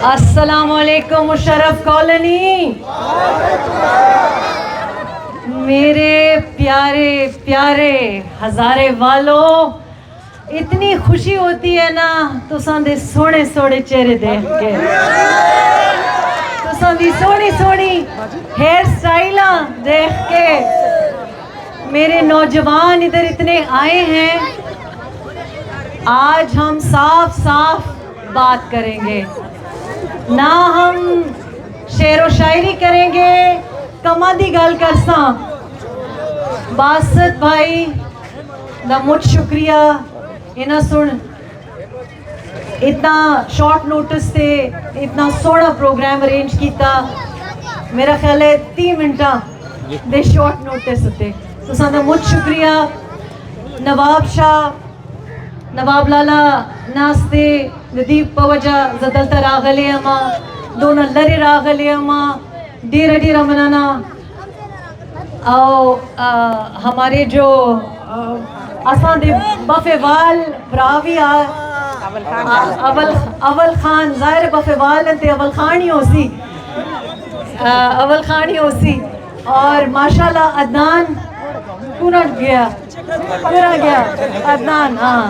अस्सलामुअलैकुम मुशर्रफ कॉलोनी। मेरे प्यारे प्यारे हजारे वालों, इतनी खुशी होती है ना तुसां दे सोने सोने चेहरे देख के, तुसां दी सोनी सोनी हेयर स्टाइल देख के। मेरे नौजवान इधर इतने आए हैं, आज हम साफ साफ बात करेंगे, ना हम शेरो शायरी करेंगे, कमा दी गल करसा। बासत भाई दा मुझ शुक्रिया, इन्हें सुन इतना शॉर्ट नोटिस से इतना सोहना प्रोग्राम अरेंज किया। मेरा ख्याल है 30 मिनटा दे शॉर्ट नोटिस होते, तुसां दा मुझ शुक्रिया। नवाब शाह, नवाब लाला नास्ते नदीप पवजा जदलता रागले अमा दोनों लरे रागले अमा डेरा डेरा मनाना। हमारे जो असा दे बफेवाल ब्रावी अवल खान, जाहिर बफेवाल ते अवल खान ही होसी, अवल खान ही होसी। और माशाल्लाह अदनान पूरा गया अदनान। हाँ,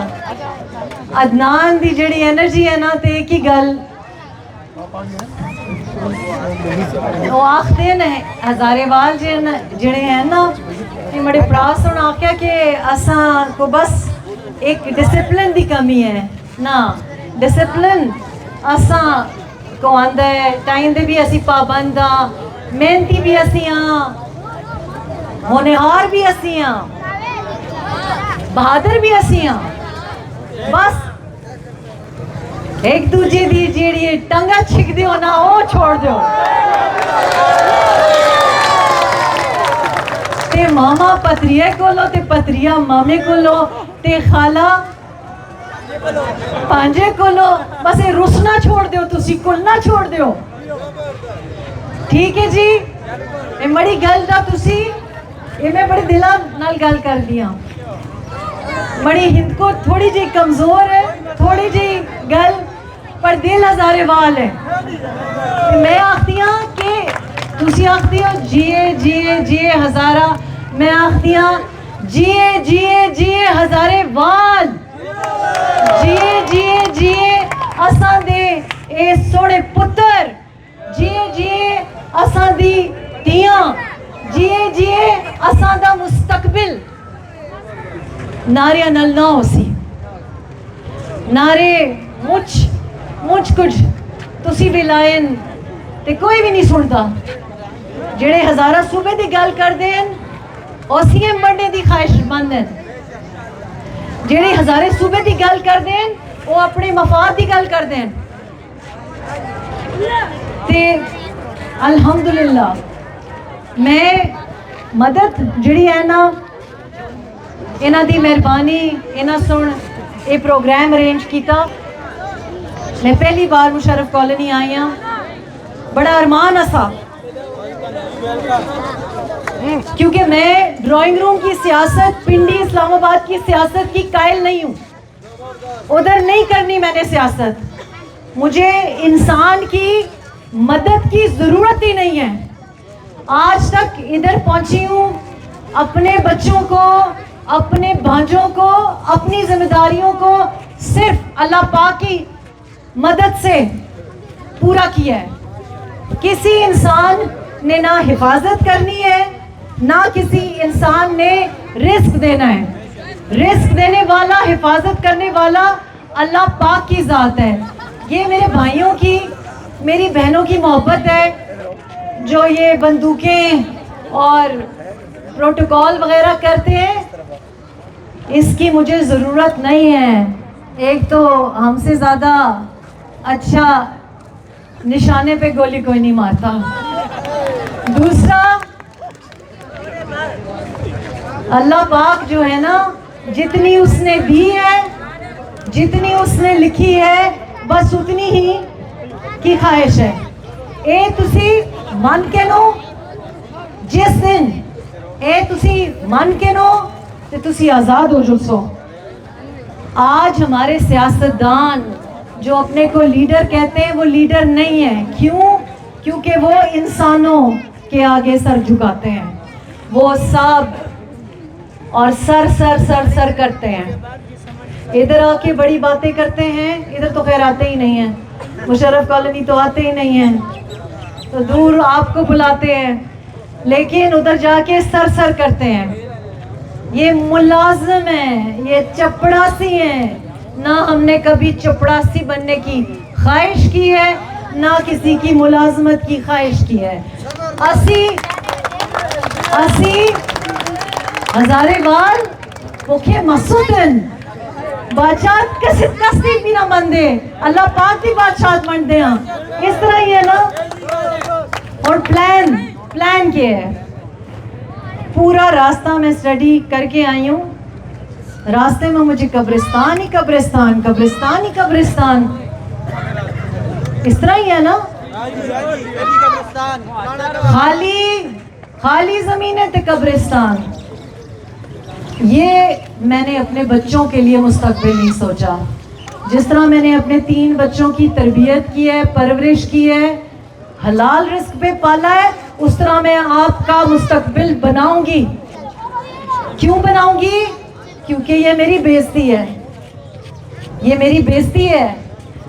अदनान दी जड़ी एनर्जी है ना, तो एक ही गल वो आखते न हजारेवाल जड़े हैं ना, कि बड़े प्रास होना आख्या कि असा को बस एक डिसिप्लिन की कमी है ना। डिसिप्लिन असा को आंदा है, टाइम दे भी असी पाबंद हाँ, मेहनती भी असी हाँ, होनहार भी असी हाँ, बहादुर भी असी हाँ। बस एक दूजे दी जेड़ी टंगा छिक दियो ना, वो छोड़ दो। ते मामा पतरिया कोलो ते पतरिया मामे कोलो ते खाला पांजे कोलो, बस ये रुसना छोड़ दो, तुसी कुलना छोड़ दो। ठीक है जी, ये बड़ी गल दा तुसी, ये मैं बड़ी दिला नाल गल कर दिया। बड़ी हिंद को थोड़ी जी कमजोर है, थोड़ी जी गल, पर दिल हजारेवाल है। मैं आखती हाँ कि तुसी आखती हो जिए जिए जिए हजारा, मैं आखती हाँ जिए जिए जिए हजारेवाल, जिए जिए जिए असा दे ए सोने पुत्र, जिए जिए असा दी तियां, जिए जिए असा दा मुस्तकबिल। नारे नल ना होसी, नारे मुझ कुछ तुसी भी लाइन ते कोई भी नहीं सुनता। जेड़े हजारा सूबे की गल करते हैं और सीएम बनने की ख्वाहिशमंद हैं, जेड़े हजारे सूबे की गल करते हैं वो अपने मफाद की गल करते हैं। ते अल्हम्दुलिल्लाह मैं मदद जिहड़ी है ना, इन्हां दी मेहरबानी, इन्हां सुन ये प्रोग्राम अरेंज किया। मैं पहली बार मुशर्रफ कॉलोनी आई हाँ, बड़ा अरमान असा, क्योंकि मैं ड्राइंग रूम की सियासत, पिंडी इस्लामाबाद की सियासत की कायल नहीं हूँ, उधर नहीं करनी मैंने सियासत। मुझे इंसान की मदद की ज़रूरत ही नहीं है। आज तक इधर पहुँची हूँ अपने बच्चों को, अपने भांजों को, अपनी जिम्मेदारियों को सिर्फ अल्लाह पाक की मदद से पूरा किया है। किसी इंसान ने ना हिफाजत करनी है, ना किसी इंसान ने रिस्क देना है। रिस्क देने वाला, हिफाजत करने वाला अल्लाह पाक की ज़ात है। ये मेरे भाइयों की, मेरी बहनों की मोहब्बत है। जो ये बंदूकें और प्रोटोकॉल वगैरह करते हैं, इसकी मुझे ज़रूरत नहीं है। एक तो हमसे ज़्यादा अच्छा निशाने पे गोली कोई नहीं मारता। दूसरा, अल्लाह पाक जो है ना, जितनी उसने दी है, जितनी उसने लिखी है, बस उतनी ही की ख्वाहिश है। ए तुसी मन के नो, जिस दिन ए तुसी मन के नो ते तुसी आज़ाद हो जुसो। आज हमारे सियासतदान जो अपने को लीडर कहते हैं वो लीडर नहीं है। क्यों? क्योंकि वो इंसानों के आगे सर झुकाते हैं, वो सब और सर सर सर सर करते हैं। इधर आके बड़ी बातें करते हैं, इधर तो खैर आते ही नहीं हैं, मुशर्रफ कॉलोनी तो आते ही नहीं हैं, तो दूर आपको बुलाते हैं, लेकिन उधर जाके सर सर करते हैं। ये मुलाजिम है, ये चपड़ासी हैं। ना हमने कभी चपड़ासी बनने की ख्वाहिश की है, ना किसी की मुलाजमत की ख्वाहिश की है। असी हजारेवाल मुखे मसूदन बादशाह कसी भी ना मन दे, अल्लाह पाक भी बादशाह मन दे। इस तरह ही है ना। और प्लान क्या है? पूरा रास्ता मैं स्टडी करके आई हूँ। रास्ते में मुझे कब्रिस्तान ही कब्रिस्तान, कब्रिस्तान ही कब्रिस्तान, इस तरह ही है ना। खाली जमीनें थे कब्रिस्तान। ये मैंने अपने बच्चों के लिए मुस्तकबिल नहीं सोचा। जिस तरह मैंने अपने 3 बच्चों की तरबियत की है, परवरिश की है, हलाल रिस्क पे पाला है, उस तरह मैं आपका मुस्तकबिल बनाऊंगी। क्यों बनाऊंगी? क्योंकि ये मेरी बेइज्जती है, ये मेरी बेइज्जती है।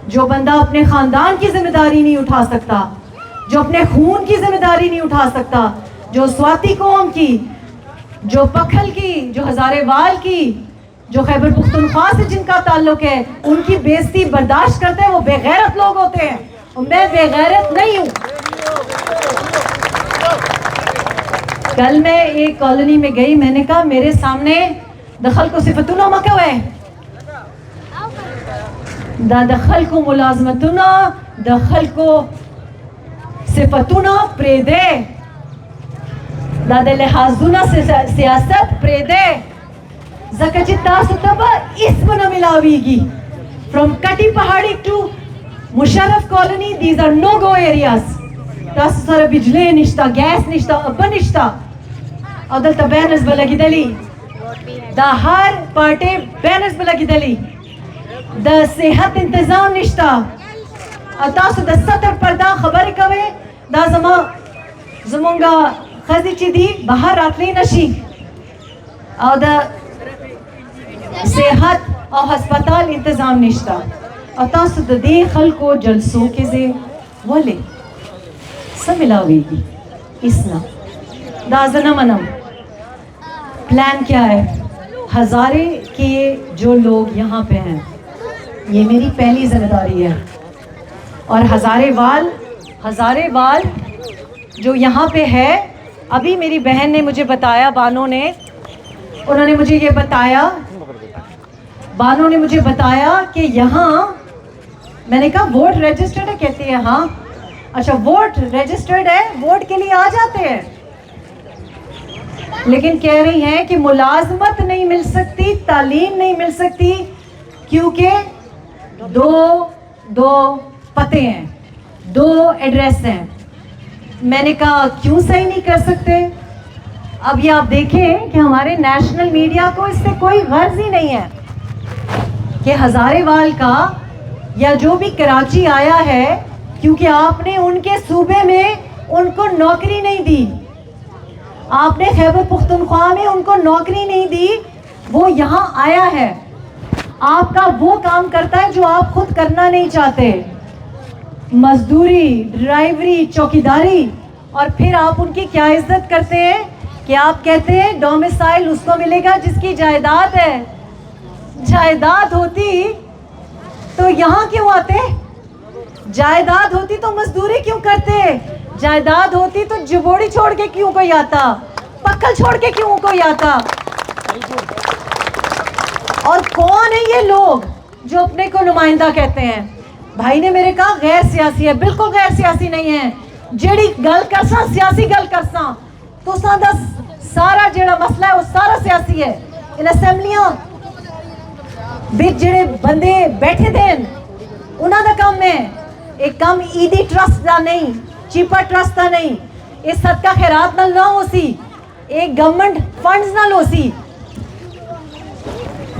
जो बंदा अपने खानदान की जिम्मेदारी नहीं उठा सकता, जो अपने खून की जिम्मेदारी नहीं उठा सकता, जो स्वाति कौम की, जो पखल की, जो हजारेवाल की, जो खैबर पुख्तनख्वा से जिनका ताल्लुक है, उनकी बेइज्जती बर्दाश्त करते हैं, वो बेगैरत लोग होते हैं। और मैं बेगैरत नहीं हूं। कल मैं एक कॉलोनी में गई, मैंने कहा मेरे सामने दखल को सिफतुना मका है, दखल को मुलाजमतुना, दखल को सिफतुना प्रेदे, दादे लिहाजुना सियासत प्रेदे जकचिता सुतबा इसम न मिलावीगी। From Kati Pahari to Musharraf colony, these are no go areas. तास सर बिजली निश्ता, गैस निश्ता, अब निश्ता, अदल तबैनस बलगिदली, द हर पार्टी बैनस बलगिदली, द सेहत इंतजाम निश्ता, अतास द सतर पर्दा खबर कवे, दा जमा जमुंगा खजी चिदी बाहर रातली नशी, और द सेहत और अस्पताल इंतजाम निश्ता, अतास द दे खल को जलसों के जे वले समिलावेगी इसना दाजना मनम। प्लान क्या है? हजारे के जो लोग यहाँ पे हैं, ये मेरी पहली जिम्मेदारी है। और हजारेवाल जो यहाँ पे है, अभी मेरी बहन ने मुझे बताया, बानो ने, उन्होंने मुझे ये बताया, बानो ने मुझे बताया कि यहाँ, मैंने कहा वोट रजिस्टर्ड है, कहती है हाँ। अच्छा वोट रजिस्टर्ड है, वोट के लिए आ जाते हैं, लेकिन कह रही हैं कि मुलाजमत नहीं मिल सकती, तालीम नहीं मिल सकती, क्योंकि दो पते हैं, 2 एड्रेस हैं। मैंने कहा क्यों सही नहीं कर सकते? अब ये आप देखें कि हमारे नेशनल मीडिया को इससे कोई गर्ज ही नहीं है कि हजारेवाल का या जो भी कराची आया है, क्योंकि आपने उनके सूबे में उनको नौकरी नहीं दी, आपने खैबर पुख्तनख्वा में उनको नौकरी नहीं दी, वो यहाँ आया है, आपका वो काम करता है जो आप खुद करना नहीं चाहते, मजदूरी, ड्राइवरी, चौकीदारी, और फिर आप उनकी क्या इज्जत करते हैं कि आप कहते हैं डोमिसाइल उसको मिलेगा जिसकी जायदाद है। जायदाद होती तो यहाँ क्यों आते? जायदाद होती तो मजदूरी क्यों करते? जायदाद होती तो जुबोड़ी छोड़ के क्यों कोई आता? पक्कल छोड़ के क्यों कोई आता? और कौन है ये लोग जो अपने को नुमाइंदा कहते हैं? भाई ने मेरे कहा गैर सियासी है। बिल्कुल गैर सियासी नहीं है। जेड़ी गल करसा सियासी गल करसा तो सारा जेड़ा मसला है वो सारा सियासी है। इन असैम्बलियां बिच जेड़े बंदे बैठे थे उन्हां दा काम है एक काम ईदी ट्रस्ट दा नहीं, चीपा ट्रस्ट दा नहीं, इस सदका खैरात नाल ना हो सी, एक गवर्नमेंट फंड्स नाल हो सी।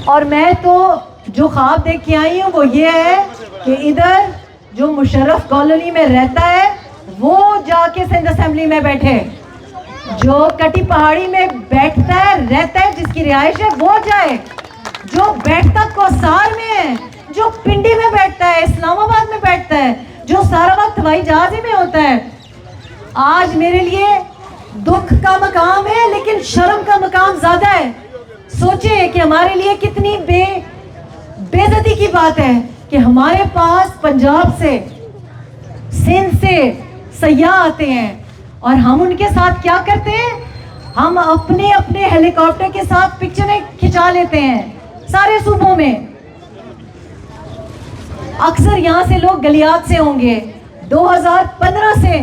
और मैं तो जो ख्वाब देख के आई हूँ वो ये है कि इधर जो मुशर्रफ कॉलोनी में रहता है वो जाके सिंध असेंबली में बैठे, जो कटी पहाड़ी में बैठता है रहता है जिसकी रिहाइश है वो जाए, जो बैठता कौसार में है, जो पिंडी में बैठता है, इस्लामाबाद में बैठता है, जो सारा वक्त हवाई जहाज में होता है। आज मेरे लिए दुख का मकाम है लेकिन शर्म का मकाम ज्यादा है। सोचे कि हमारे लिए कितनी बेइज्जती की बात है कि हमारे पास पंजाब से, सिंध से सयाह आते हैं और हम उनके साथ क्या करते हैं, हम अपने अपने हेलीकॉप्टर के साथ पिक्चरें खिंचा लेते हैं सारे सूबों में। अक्सर यहाँ से लोग गलियात से होंगे। 2015 से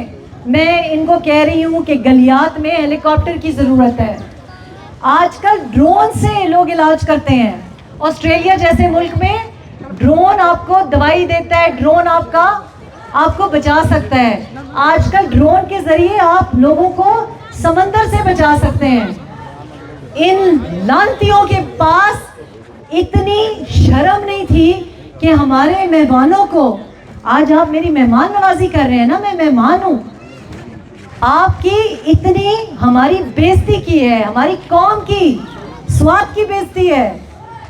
मैं इनको कह रही हूँ कि गलियात में हेलीकॉप्टर की ज़रूरत है। आजकल ड्रोन से लोग इलाज करते हैं। ऑस्ट्रेलिया जैसे मुल्क में ड्रोन आपको दवाई देता है, ड्रोन आपको बचा सकता है। आजकल ड्रोन के ज़रिए आप लोगों को समंदर से बचा सकते हैं। इन लानतियों के पास इतनी शर्म नहीं थी कि हमारे मेहमानों को, आज आप मेरी मेहमान नवाजी कर रहे हैं ना, मैं मेहमान हूँ, आपकी इतनी हमारी बेइज्जती की है, हमारी कौम की स्वाद की बेइज्जती है,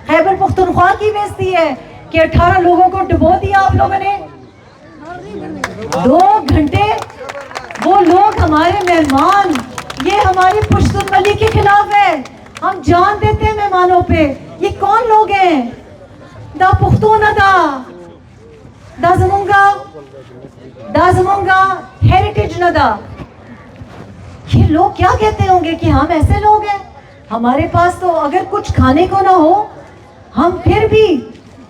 खैबर पख्तूनख्वा की बेइज्जती है कि 18 लोगों को डुबो दिया आप लोगों ने। 2 घंटे वो लोग हमारे मेहमान, ये हमारी पुश्तुनवली के खिलाफ है। हम जान देते हैं मेहमानों पे। ये कौन लोग हैं? दा पुख्तून दा ज़मूंगा हेरिटेज नदा। ये लोग क्या कहते होंगे कि हम ऐसे लोग हैं? हमारे पास तो अगर कुछ खाने को ना हो हम फिर भी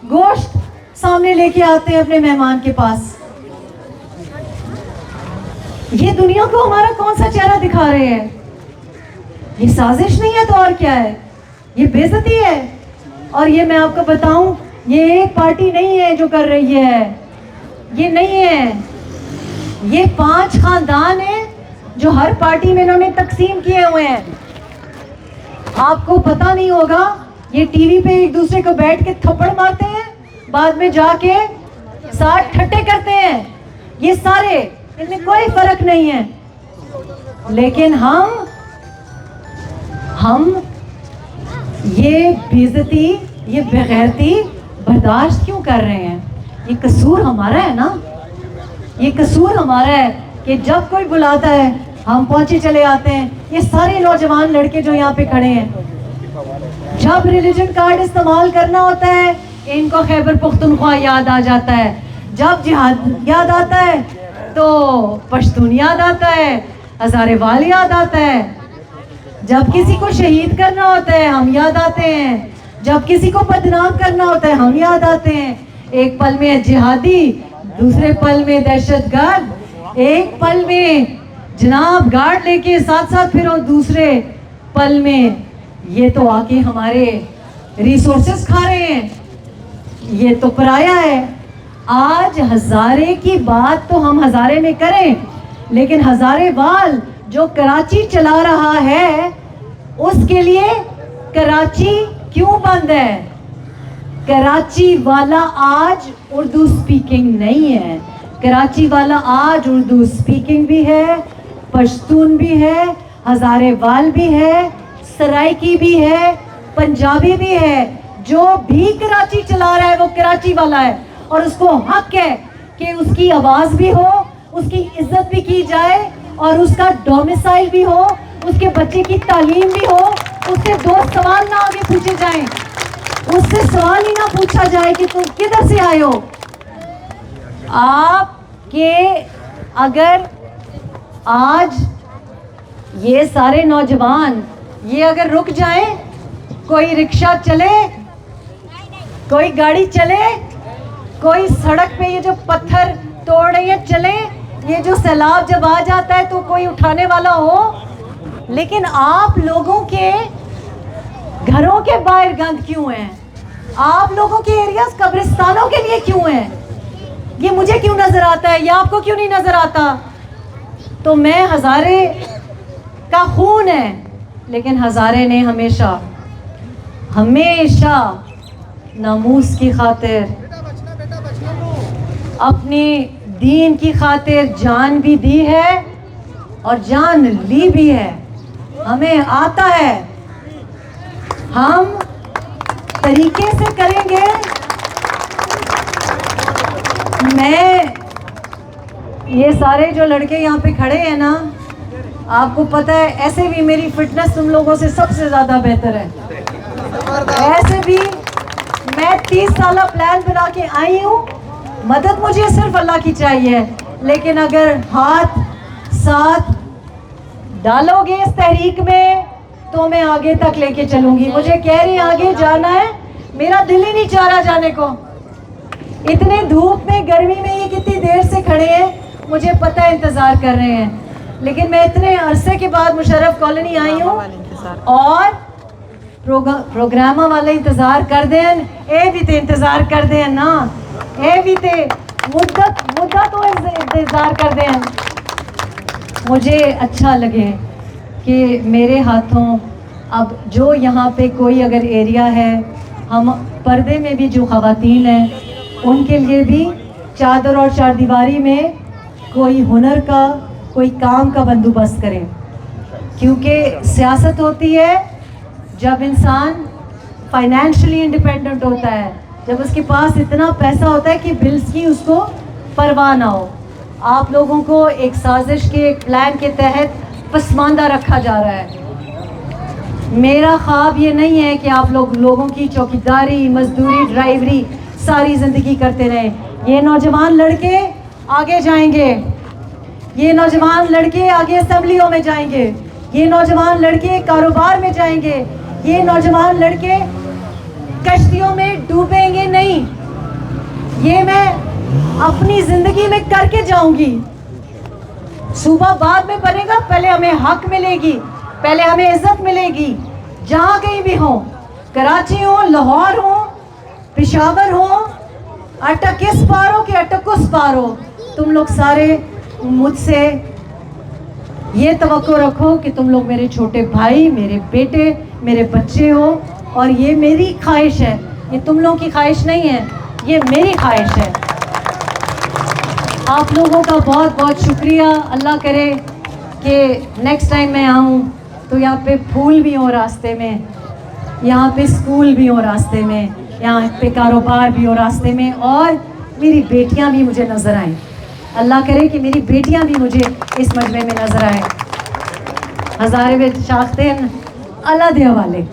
गोश्त सामने लेके आते हैं अपने मेहमान के पास। ये दुनिया को हमारा कौन सा चेहरा दिखा रहे हैं? ये साजिश नहीं है तो और क्या है? ये बेइज्जती है। और ये मैं आपको बताऊं, ये एक पार्टी नहीं है जो कर रही है, ये नहीं है, ये 5 खानदान हैं जो हर पार्टी में इन्होंने तकसीम किए हुए हैं। आपको पता नहीं होगा, ये टीवी पे एक दूसरे को बैठ के थप्पड़ मारते हैं, बाद में जाके साथ ठट्टे करते हैं। ये सारे, इनमें कोई फर्क नहीं है। लेकिन हम ये बेइज्जती, ये बेगैरती बर्दाश्त क्यों कर रहे हैं? ये कसूर हमारा है ना, ये कसूर हमारा है कि जब कोई बुलाता है हम पहुंचे चले आते हैं। ये सारे नौजवान लड़के जो यहाँ पे खड़े हैं, जब रिलीजन कार्ड इस्तेमाल करना होता है इनको खैबर पख्तूनख्वा याद आ जाता है, जब जिहाद याद आता है तो पश्तून याद आता है, हज़ारे वाल याद आता है, जब किसी को शहीद करना होता है हम याद आते हैं, जब किसी को बदनाम करना होता है हम याद आते हैं। एक पल में जिहादी, दूसरे पल में दहशतगर्द, एक पल में जनाब गार्ड लेके साथ साथ फिर और दूसरे पल में ये तो आके हमारे रिसोर्सेस खा रहे हैं, ये तो पराया है। आज हज़ारे की बात तो हम हज़ारे में करें, लेकिन हज़ारे वाल जो कराची चला रहा है उसके लिए कराची क्यों बंद है? कराची वाला आज उर्दू स्पीकिंग नहीं है। कराची वाला आज उर्दू स्पीकिंग भी है, पश्तून भी है, हज़ारे वाल भी है, सराइकी भी है, पंजाबी भी है। जो भी कराची चला रहा है वो कराची वाला है और उसको हक है कि उसकी आवाज़ भी हो, उसकी इज्जत भी की जाए और उसका डोमिसाइल भी हो, उसके बच्चे की तालीम भी हो। उससे 2 सवाल ना आगे पूछे जाएं, उससे सवाल ही ना पूछा जाए कि तुम किधर से आए हो। आपके अगर आज ये सारे नौजवान ये अगर रुक जाएं, कोई रिक्शा चले, कोई गाड़ी चले, कोई सड़क पे ये जो पत्थर तोड़ रही है चले, ये जो सैलाब जब आ जाता है तो कोई उठाने वाला हो, लेकिन आप लोगों के घरों के बाहर गंद क्यों है? आप लोगों के एरियाज कब्रिस्तानों के लिए क्यों है? ये मुझे क्यों नजर आता है, ये आपको क्यों नहीं नजर आता? तो मैं हज़ारे का खून है, लेकिन हज़ारे ने हमेशा हमेशा नामूस की खातिर अपनी दीन की खातिर जान भी दी है और जान ली भी है। हमें आता है, हम तरीके से करेंगे। मैं ये सारे जो लड़के यहाँ पे खड़े हैं ना, आपको पता है ऐसे भी मेरी फिटनेस तुम लोगों से सबसे ज़्यादा बेहतर है। ऐसे भी मैं 30 साल प्लान बना के आई हूँ। मदद मुझे सिर्फ अल्लाह की चाहिए, लेकिन अगर हाथ साथ डालोगे इस तहरीक में तो मैं आगे तक लेके चलूँगी। मुझे कह रही आगे जाना है, मेरा दिल ही नहीं चाह रहा जाने को। इतने धूप में गर्मी में ये कितनी देर से खड़े हैं, मुझे पता है इंतज़ार कर रहे हैं, लेकिन मैं इतने अरसे के बाद मुशर्रफ कॉलोनी आई हूँ और प्रोग्रामा वाले इंतज़ार कर दें, ए भी ते इंतज़ार कर दें ना, ए भी ते मुद्दत तो इंतज़ार कर दें। मुझे अच्छा लगे कि मेरे हाथों अब जो यहाँ पे कोई अगर एरिया है, हम पर्दे में भी जो ख़वातीन हैं उनके लिए भी चादर और चारदीवारी में कोई हुनर का, कोई काम का बंदोबस्त करें। क्योंकि सियासत होती है जब इंसान फाइनेंशियली इंडिपेंडेंट होता है, जब उसके पास इतना पैसा होता है कि बिल्स की उसको परवाह ना हो। आप लोगों को एक साजिश के, एक प्लान के तहत पसमानदा रखा जा रहा है। मेरा ख्वाब ये नहीं है कि आप लोगों की चौकीदारी, मजदूरी, ड्राइवरी सारी ज़िंदगी करते रहे। ये नौजवान लड़के आगे जाएंगे, ये नौजवान लड़के आगे असेंबलियों में जाएंगे, ये नौजवान लड़के कारोबार में जाएंगे, ये नौजवान लड़के कश्तियों में डूबेंगे नहीं। ये मैं अपनी ज़िंदगी में करके जाऊंगी। सूबा बाद में बनेगा, पहले हमें हक मिलेगी, पहले हमें इज्जत मिलेगी। जहाँ कहीं भी हो, कराची हो, लाहौर हो, पेशावर हो, अटक इस पार हो कि अटक उस पार हो, तुम लोग सारे मुझसे ये तवक्को रखो कि तुम लोग मेरे छोटे भाई, मेरे बेटे, मेरे बच्चे हो। और ये मेरी ख्वाहिश है, ये तुम लोगों की ख्वाहिश नहीं है, ये मेरी ख्वाहिश है। आप लोगों का बहुत बहुत शुक्रिया। अल्लाह करे कि नेक्स्ट टाइम मैं आऊँ तो यहाँ पे फूल भी हो रास्ते में, यहाँ पे स्कूल भी हो रास्ते में, यहाँ पे कारोबार भी हो रास्ते में, और मेरी बेटियाँ भी मुझे नज़र आएँ। अल्लाह करे कि मेरी बेटियाँ भी मुझे इस मजमे में नज़र आएँ। हज़ारे शाख्तेन अल्लाह दे हवाले।